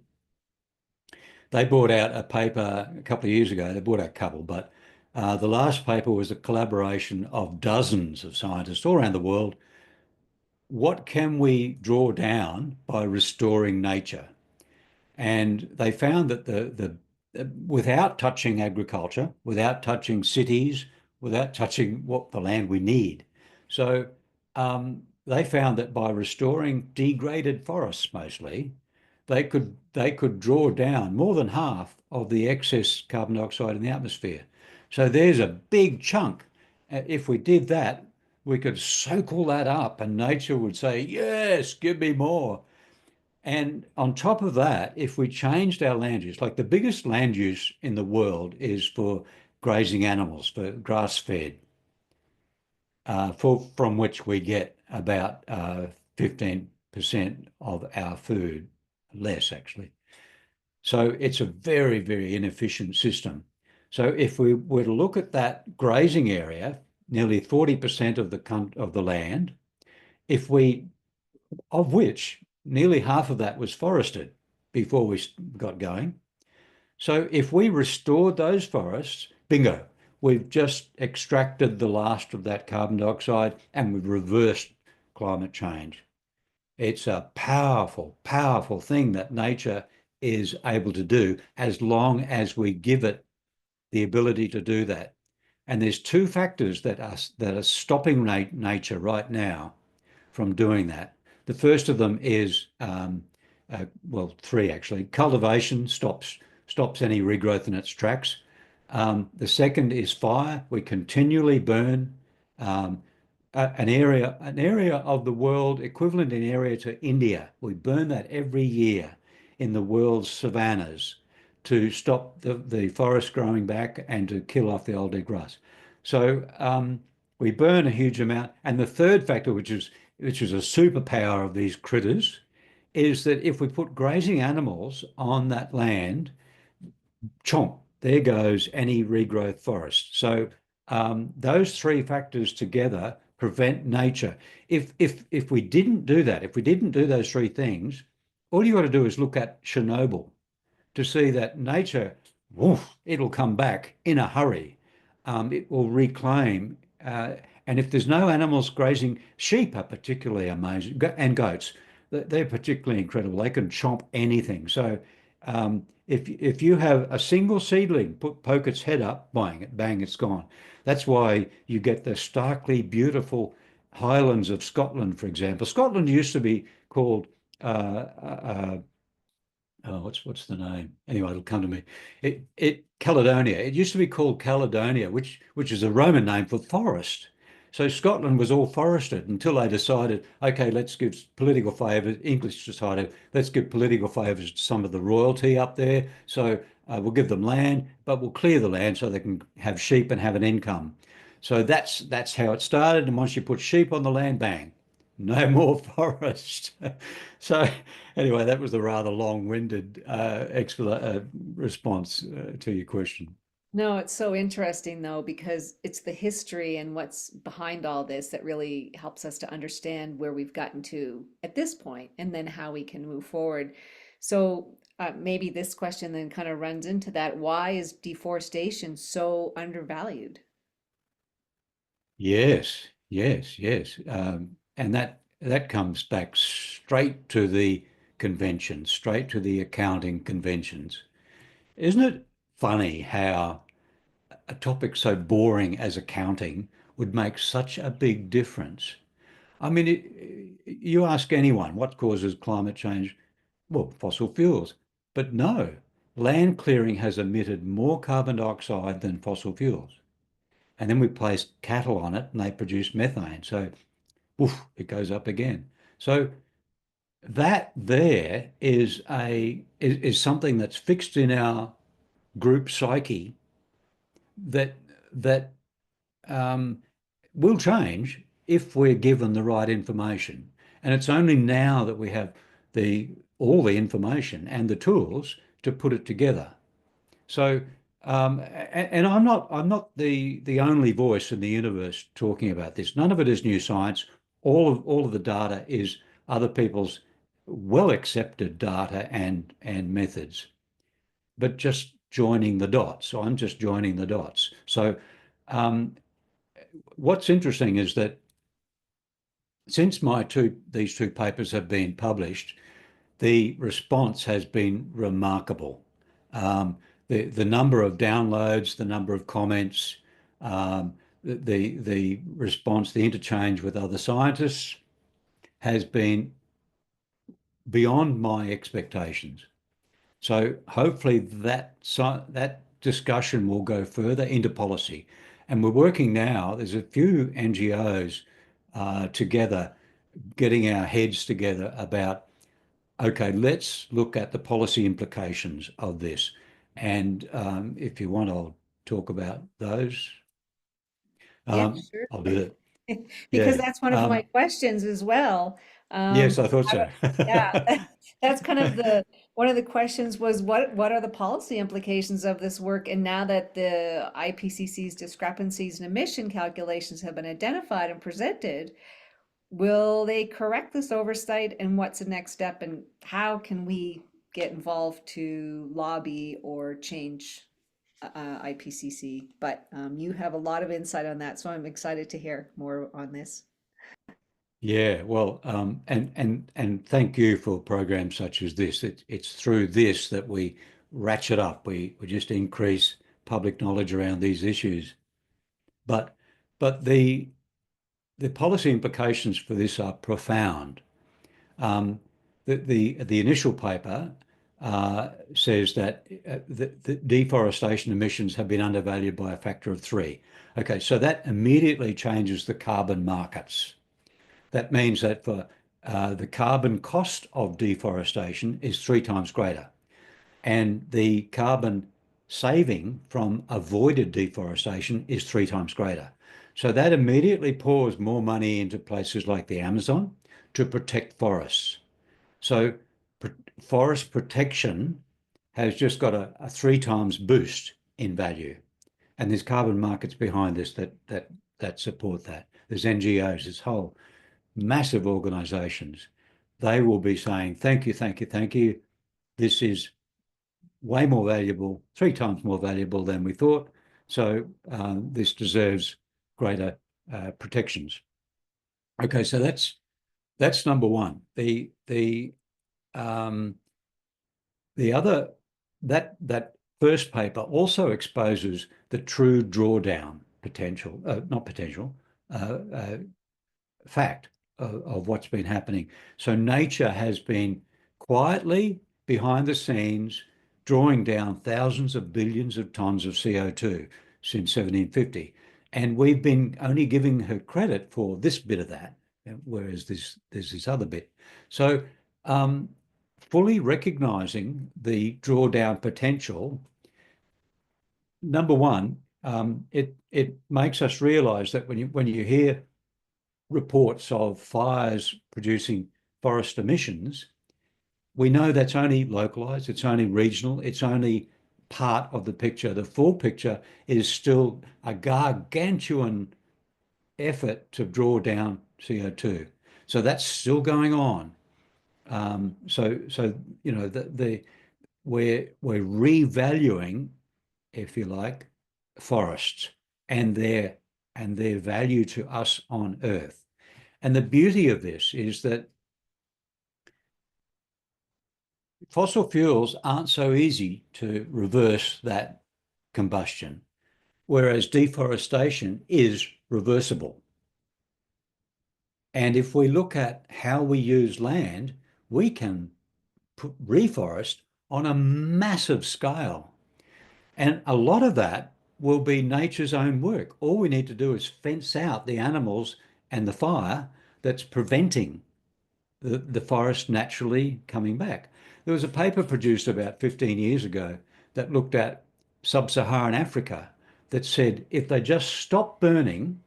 They brought out a paper a couple of years ago. They brought out a couple, but the last paper was a collaboration of dozens of scientists all around the world. What can we draw down by restoring nature? And they found that without touching agriculture, without touching cities, without touching what the land we need. So they found that by restoring degraded forests mostly, they could draw down more than half of the excess carbon dioxide in the atmosphere. So there's a big chunk. If we did that, we could soak all that up and nature would say, yes, give me more. And on top of that, if we changed our land use, like the biggest land use in the world is for grazing animals, for grass-fed, from which we get about 15% of our food, less actually. So it's a very, very inefficient system. So if we were to look at that grazing area, nearly 40% of the land, if we of which nearly half of that was forested before we got going. So if we restored those forests, bingo, we've just extracted the last of that carbon dioxide and we've reversed climate change. It's a powerful, powerful thing that nature is able to do as long as we give it the ability to do that. And there's two factors that are stopping nature right now from doing that. The first of them is, well, three actually. Cultivation stops any regrowth in its tracks. The second is fire. We continually burn an area of the world equivalent in area to India. We burn that every year in the world's savannas to stop the forest growing back and to kill off the old dead grass. So we burn a huge amount. And the third factor, which is a superpower of these critters, is that if we put grazing animals on that land, chomp, there goes any regrowth forest. So those three factors together prevent nature. If we didn't do that, if we didn't do those three things, all you got to do is look at Chernobyl to see that nature, woof, it'll come back in a hurry. It will reclaim. And if there's no animals grazing, sheep are particularly amazing, and goats. They're particularly incredible. They can chomp anything. So if you have a single seedling, poke its head up, bang, it's gone. That's why you get the starkly beautiful highlands of Scotland, for example. Scotland used to be called oh, what's the name? Anyway, it'll come to me. It Caledonia. It used to be called Caledonia, which is a Roman name for forest. So Scotland was all forested until they decided, okay, let's give political favours. English decided, let's give political favours to some of the royalty up there. So we'll give them land, but we'll clear the land so they can have sheep and have an income. So that's how it started. And once you put sheep on the land, bang, no more forest. So anyway, that was a rather long-winded response to your question. No, it's so interesting though, because it's the history and what's behind all this that really helps us to understand where we've gotten to at this point and then how we can move forward. So maybe this question then kind of runs into that. Why is deforestation so undervalued? Yes, yes, yes. And that comes back straight to the conventions, straight to the accounting conventions. Isn't it funny how a topic so boring as accounting would make such a big difference? I mean, you ask anyone what causes climate change? Well, fossil fuels. But no, land clearing has emitted more carbon dioxide than fossil fuels. And then we place cattle on it and they produce methane. So, woof, it goes up again. So that there is something that's fixed in our group psyche that that um, will change if we're given the right information. And it's only now that we have the all the information and the tools to put it together. So, and I'm not the only voice in the universe talking about this. None of it is new science. All of the data is other people's well accepted data and methods, but just joining the dots. So I'm just joining the dots. So um, what's interesting is that since these two papers have been published, the response has been remarkable. Um, the number of downloads, the number of comments, um, the response, the interchange with other scientists has been beyond my expectations. So hopefully that discussion will go further into policy. And we're working now, there's a few NGOs together, getting our heads together about, okay, let's look at the policy implications of this. And if you want, I'll talk about those. Yeah, I'll do it. sure. Because Yeah. that's one of my questions as well. Yes, I thought so. Yeah, that's kind of the one of the questions was what are the policy implications of this work? And now that the IPCC's discrepancies in emission calculations have been identified and presented, will they correct this oversight? And what's the next step? And how can we get involved to lobby or change IPCC? But you have a lot of insight on that, so I'm excited to hear more on this. Yeah, well, and thank you for programs such as this. It's through this that we ratchet up. We just increase public knowledge around these issues. But but the policy implications for this are profound. Um, the initial paper says that the deforestation emissions have been undervalued by a factor of 3. Okay, so that immediately changes the carbon markets. That means that for the carbon cost of deforestation is 3 times greater, and the carbon saving from avoided deforestation is 3 times greater. So that immediately pours more money into places like the Amazon to protect forests. So forest protection has just got a 3 times boost in value. And there's carbon markets behind this that support that. There's NGOs, there's whole massive organizations. They will be saying, thank you, thank you, thank you. This is way more valuable, 3 times more valuable than we thought. So this deserves greater protections. Okay, so that's number one. Um, the other that first paper also exposes the true drawdown potential, not potential, fact of what's been happening. So nature has been quietly behind the scenes drawing down thousands of billions of tons of CO2 since 1750. And we've been only giving her credit for this bit of that, whereas there's this other bit. So fully recognizing the drawdown potential, number one, it makes us realize that when you hear reports of fires producing forest emissions, we know that's only localized, it's only regional, it's only part of the picture. The full picture is still a gargantuan effort to draw down CO2. So that's still going on. So you know we're revaluing, if you like, forests and their value to us on Earth. And the beauty of this is that fossil fuels aren't so easy to reverse that combustion, whereas deforestation is reversible. And if we look at how we use land, we can reforest on a massive scale. And a lot of that will be nature's own work. All we need to do is fence out the animals and the fire that's preventing the forest naturally coming back. There was a paper produced about 15 years ago that looked at sub-Saharan Africa. that said if they just stop burning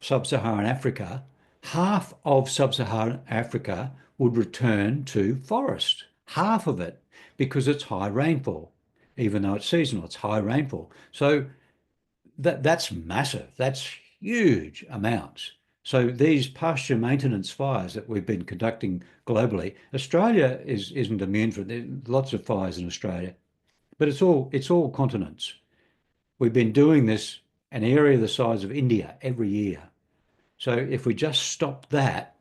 sub-Saharan Africa, half of sub-Saharan Africa would return to forest. Half of it, because it's high rainfall. Even though it's seasonal, it's high rainfall. So that's massive. That's huge amounts. So these pasture maintenance fires that we've been conducting globally, Australia isn't immune for it. There's lots of fires in Australia, but it's all continents. We've been doing this an area the size of India every year. So if we just stopped that,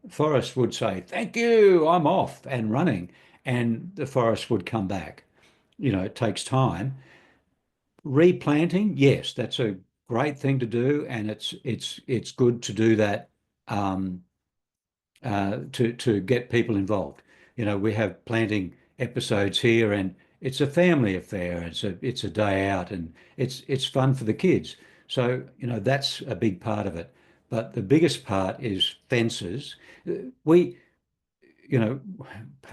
forest would say, "Thank you, I'm off and running," and the forest would come back. It takes time. Replanting, yes, that's a great thing to do, and it's good to do that, um, to get people involved. We have planting episodes here, and it's a family affair. It's a day out, and it's fun for the kids. So, that's a big part of it. But the biggest part is fences. We, you know,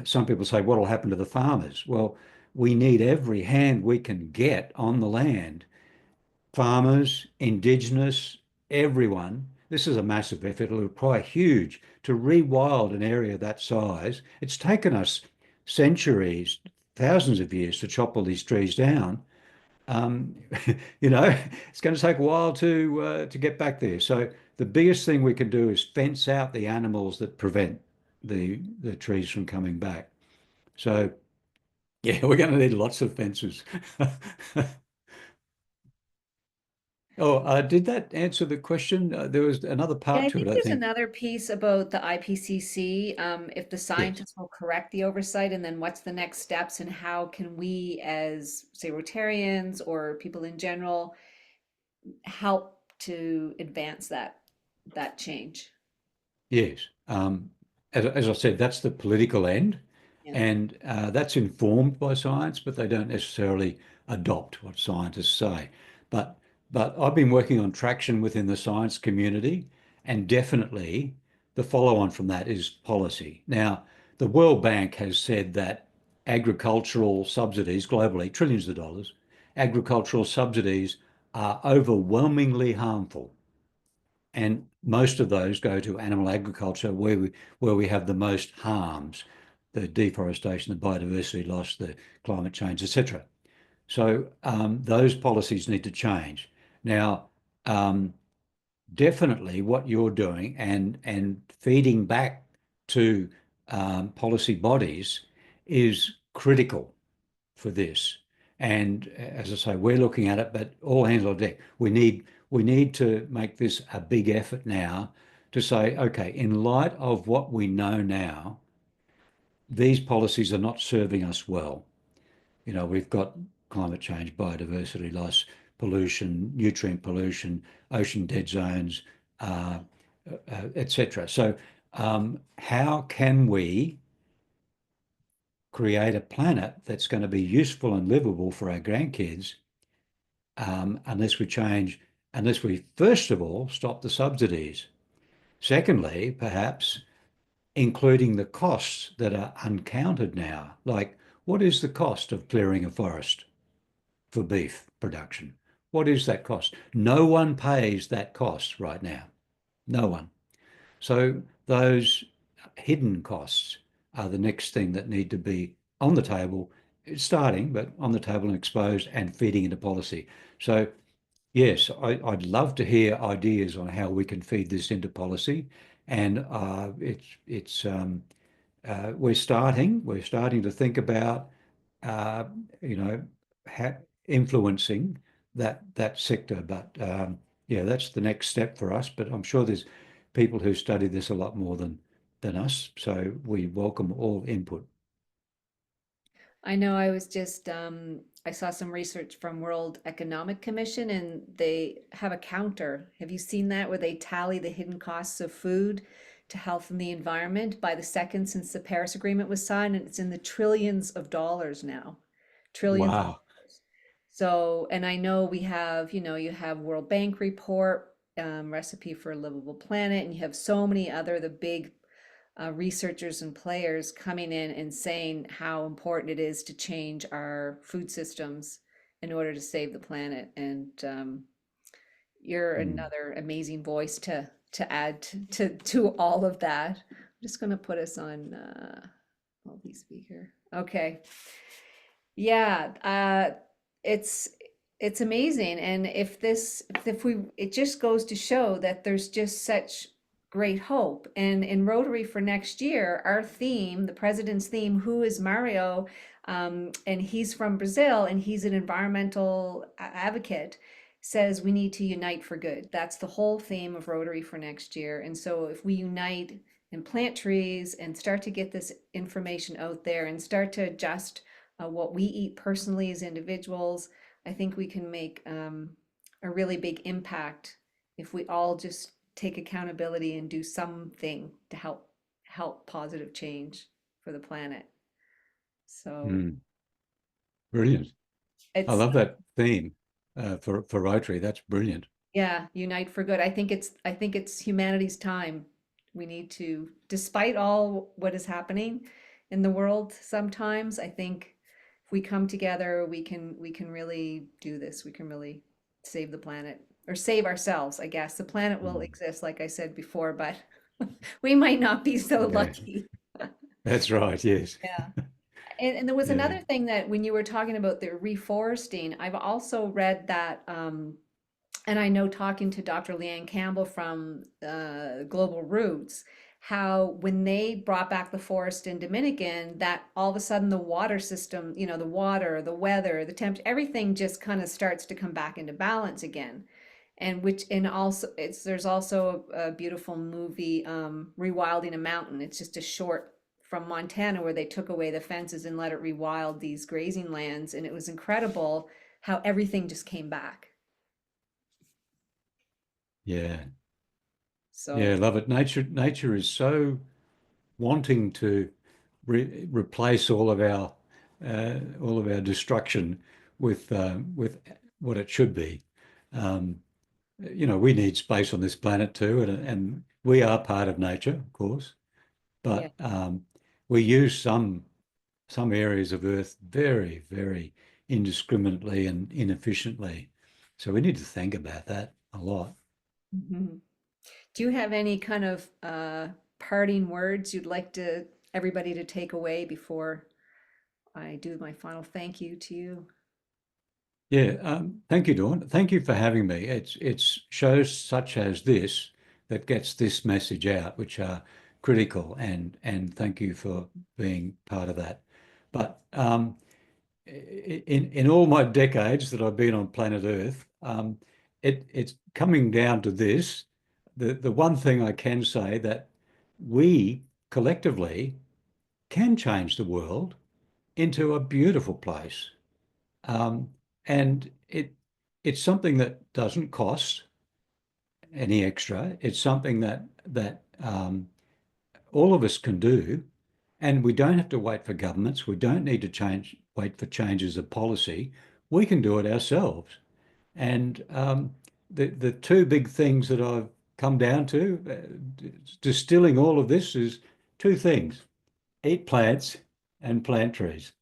some people say, what will happen to the farmers? Well, we need every hand we can get on the land. Farmers, Indigenous, everyone. This is a massive effort. It'll require huge to rewild an area that size. It's taken us centuries, thousands of years to chop all these trees down. Um, it's going to take a while to get back there. So the biggest thing we can do is fence out the animals that prevent the trees from coming back. So yeah, we're going to need lots of fences. Oh, did that answer the question? There was another Yeah, part I to it, think I there's think. another piece about the IPCC, if the Yes. scientists will correct the oversight, and then what's the next steps, and how can we as, say, Rotarians or people in general help to advance that change? Yes. As I said, that's the political end, Yeah. and that's informed by science, but they don't necessarily adopt what scientists say. But but I've been working on traction within the science community, and definitely the follow-on from that is policy. Now, the World Bank has said that agricultural subsidies globally, trillions of dollars, agricultural subsidies are overwhelmingly harmful. And most of those go to animal agriculture where we have the most harms, the deforestation, the biodiversity loss, the climate change, etc. So those policies need to change. Now, um, definitely what you're doing and feeding back to policy bodies is critical for this. And as I say, we're looking at it, but all hands on deck. We need to make this a big effort now to say, okay, in light of what we know now, these policies are not serving us well. We've got climate change, biodiversity loss, pollution, nutrient pollution, ocean dead zones, uh, etc. So, how can we create a planet that's going to be useful and livable for our grandkids, unless we first of all stop the subsidies. Secondly, perhaps including the costs that are uncounted now, like what is the cost of clearing a forest for beef production? What is that cost? No one pays that cost right now. No one. So those hidden costs are the next thing that need to be on the table, starting, but on the table and exposed and feeding into policy. So yes, I'd love to hear ideas on how we can feed this into policy. And we're starting to think about, uh, you know, ha influencing that sector. But yeah, that's the next step for us. But I'm sure there's people who study this a lot more than us. So we welcome all input. I know I was just I saw some research from World Economic Commission, and they have a counter. Have you seen that where they tally the hidden costs of food to health and the environment by the second since the Paris Agreement was signed, and it's in the trillions of dollars now. Trillions of Wow. dollars. So, and I know we have, you have World Bank report, Recipe for a Livable Planet, and you have so many other the big researchers and players coming in and saying how important it is to change our food systems in order to save the planet. And you're Mm. another amazing voice to add to all of that. I'm just going to put us on multi-speaker. Okay. Yeah, it's it's amazing. And if we it just goes to show that there's just such great hope. And in Rotary for next year, our theme, the president's theme, who is Mario? And he's from Brazil and he's an environmental advocate, says we need to unite for good. That's the whole theme of Rotary for next year. And so if we unite and plant trees and start to get this information out there and start to adjust what we eat personally as individuals, I think we can make a really big impact if we all just take accountability and do something to help positive change for the planet. So Mm. Brilliant. I it's love that theme for Rotary. That's brilliant. yeah, unite for good. I think it's humanity's time. We need to, despite all what is happening in the world sometimes, I think if we come together, we can really do this. We can really save the planet or save ourselves, I guess. The planet will Mm. exist, like I said before, but we might not be so Yeah, lucky. that's right. Yes. Yeah. And there was Yeah. another thing that when you were talking about the reforesting, I've also read that and I know talking to Dr. Leanne Campbell from Global Roots, how when they brought back the forest in Dominican, that all of a sudden the water system, the water, the weather, the temp, everything just kind of starts to come back into balance again. And also there's also a beautiful movie, Rewilding a Mountain. It's just a short from Montana where they took away the fences and let it rewild these grazing lands, and it was incredible how everything just came back. Yeah. Yeah. So. Love it. Nature is so wanting to replace all of our destruction with what it should be. Um, we need space on this planet too, and we are part of nature, of course, Yeah. but we use some areas of Earth very, very indiscriminately and inefficiently. So we need to think about that a lot. Mhm. Do you have any kind of parting words you'd like to everybody to take away before I do my final thank you to you? Yeah, thank you, Dawn. Thank you for having me. It's shows such as this that gets this message out, which are critical, and thank you for being part of that. But in all my decades that I've been on planet Earth, it's coming down to this. The one thing I can say that we collectively can change the world into a beautiful place. Um, and it's something that doesn't cost any extra. It's something that all of us can do, and we don't have to wait for governments. We don't need to wait for changes of policy. We can do it ourselves. And the two big things that I've come down to, distilling all of this, is two things: eat plants and plant trees.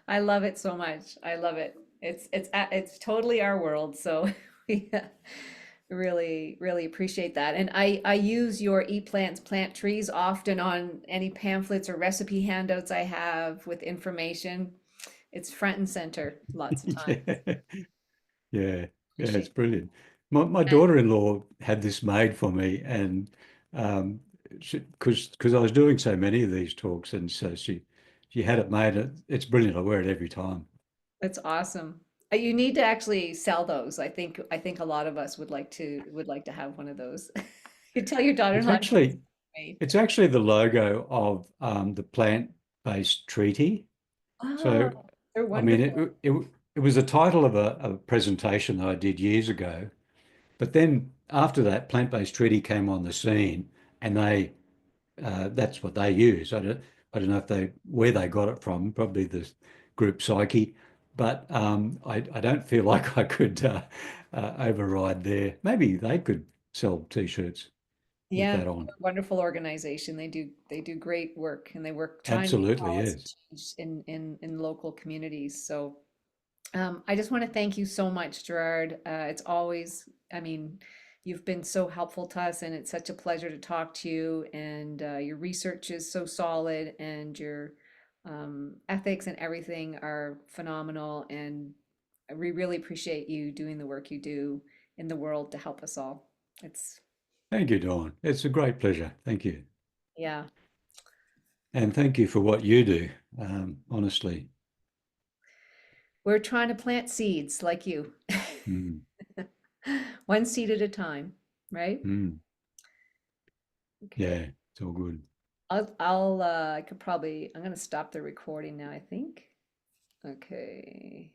I love it so much. I love it. It's totally our world, so we really really appreciate that. And I use your Eat Plants Plant Trees often on any pamphlets or recipe handouts I have with information. It's front and center lots of time. Yeah. Yeah, yeah, it's Appreciate brilliant. My that. daughter-in-law had this made for me, and because I was doing so many of these talks, and so she had it made. It's brilliant. I wear it every time. It's awesome. You need to actually sell those. I think a lot of us would like to have one of those. You tell your It's daughter-in-law to get actually some made. it's actually the logo of the plant-based treaty. Oh, So they're I mean, wonderful. it was the title of a presentation that I did years ago. But then after that, plant-based treaty came on the scene, and that's what they use. I don't know if they where they got it from, probably the group psyche, but I don't feel like I could override there. Maybe they could sell t-shirts. with Yeah, that on. wonderful organization. They do great work, and they work trying to make Absolutely, policy yes. change in local communities. So I just want to thank you so much, Gerard. It's always, I mean, you've been so helpful to us, and it's such a pleasure to talk to you. And your research is so solid, and your ethics and everything are phenomenal. And we really appreciate you doing the work you do in the world to help us all. It's, Thank you, Dawn. It's a great pleasure. Thank you. yeah, And thank you for what you do, honestly. we're trying to plant seeds like you, Mm, one seed at a time, right? mm, Okay. yeah, it's all good. I could probably, I'm gonna stop the recording now, I think. Okay.